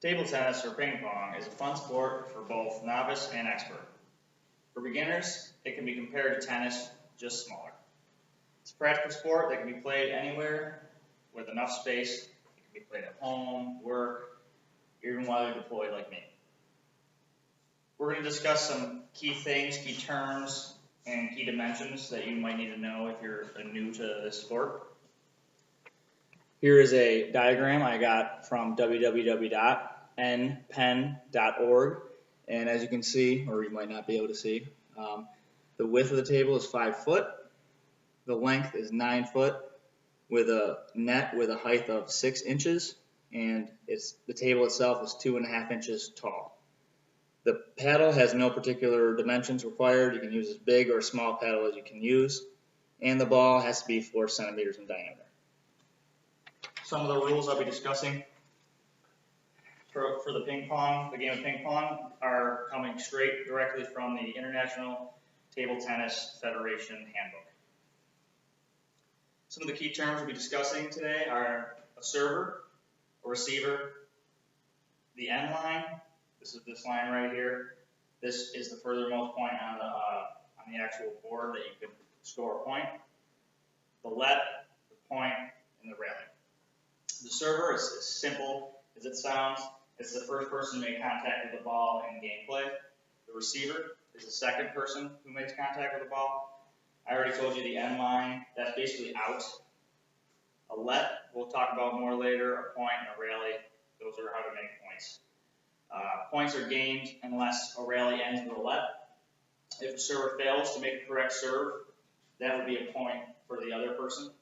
Table tennis or ping pong is a fun sport for both novice and expert. For beginners, it can be compared to tennis, just smaller. It's a practical sport that can be played anywhere with enough space. It can be played at home, work, even while you're deployed like me. We're going to discuss some key things, key terms, and key dimensions that you might need to know if you're new to this sport. Here is a diagram I got from www.npen.org, and as you can see, or you might not be able to see, the width of the table is 5 foot, the length is 9 foot, with a net with a height of 6 inches, and the table itself is 2.5 inches tall. The paddle has no particular dimensions required. You can use as big or as small paddle as you can use, and the ball has to be 4 centimeters in diameter. Some of the rules I'll be discussing for the game of ping pong are coming straight directly from the International Table Tennis Federation Handbook. Some of the key terms we'll be discussing today are a server, a receiver, the end line. This is this line right here. This is the furthermost point on the actual board that you could score a point. The let, the point, and the railing. The server is as simple as it sounds. It's the first person to make contact with the ball in gameplay. The receiver is the second person who makes contact with the ball. I already told you the end line, that's basically out. A let, we'll talk about more later. A point and a rally, those are how to make points. Points are gained unless a rally ends with a let. If the server fails to make a correct serve, that would be a point for the other person.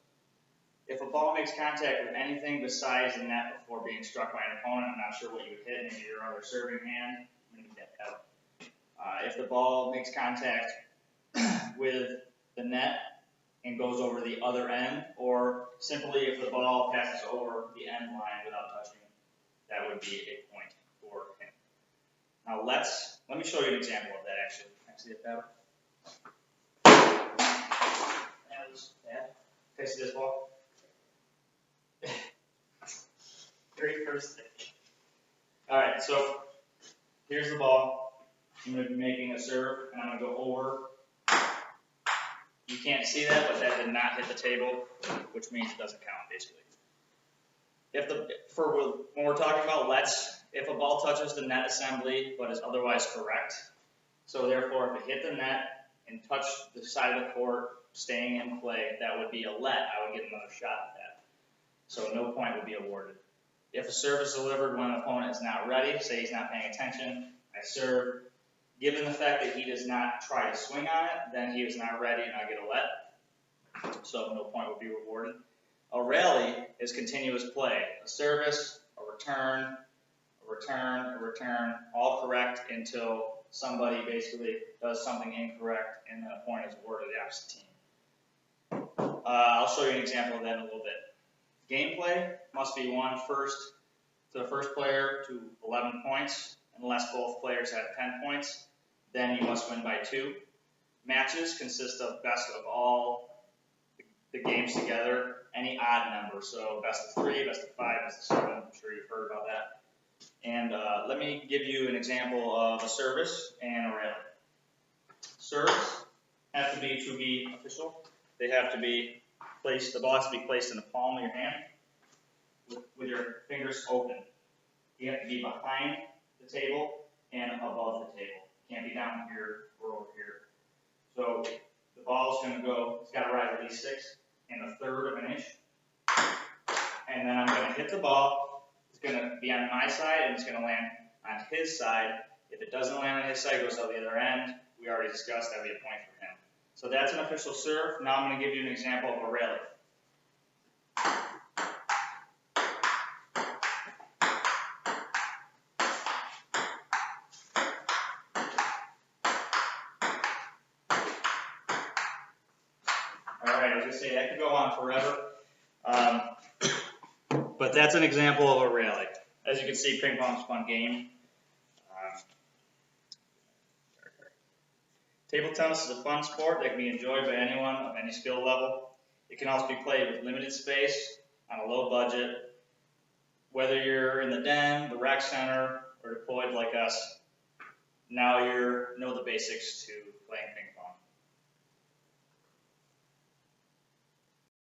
If a ball makes contact with anything besides the net before being struck by an opponent, I'm not sure what you would hit, maybe your other serving hand, I'm going to get that out. If the ball makes contact with the net and goes over the other end, or simply if the ball passes over the end line without touching it, that would be a point for him. Now let me show you an example of that actually. Can I see it better? That was bad. Can I see this ball? Very first thing. Alright, so here's the ball. I'm going to be making a serve, and I'm going to go over. You can't see that, but that did not hit the table, which means it doesn't count, basically. When we're talking about lets, if a ball touches the net assembly but is otherwise correct, so therefore if it hit the net and touched the side of the court, staying in play, that would be a let. I would get another shot at that. So no point would be awarded. If a serve is delivered when an opponent is not ready, say he's not paying attention, I serve. Given the fact that he does not try to swing on it, then he is not ready and I get a let. So no point would be rewarded. A rally is continuous play. A service, a return, all correct until somebody basically does something incorrect and then a point is awarded to the opposite team. I'll show you an example of that in a little bit. Gameplay must be won first to the first player to 11 points, unless both players have 10 points. Then you must win by 2. Matches consist of best of all the games together, any odd number. So best of 3, best of 5, best of 7. I'm sure you've heard about that. And let me give you an example of a service and a rally. Serves have to be official. They have to be placed, the ball has to be placed in the palm of your hand with your fingers open. You have to be behind the table and above the table. You can't be down here or over here. So the ball is going to go, it's got to rise at least 6 1/3 of an inch. And then I'm going to hit the ball. It's going to be on my side and it's going to land on his side. If it doesn't land on his side, it goes out the other end. We already discussed that would be a point for him. So that's an official serve. Now I'm going to give you an example of a rally. Alright, I was going to say that could go on forever. But that's an example of a rally. As you can see, ping pong is a fun game. Table tennis is a fun sport that can be enjoyed by anyone of any skill level. It can also be played with limited space, on a low budget, whether you're in the den, the rec center, or deployed like us, now you know the basics to playing ping pong.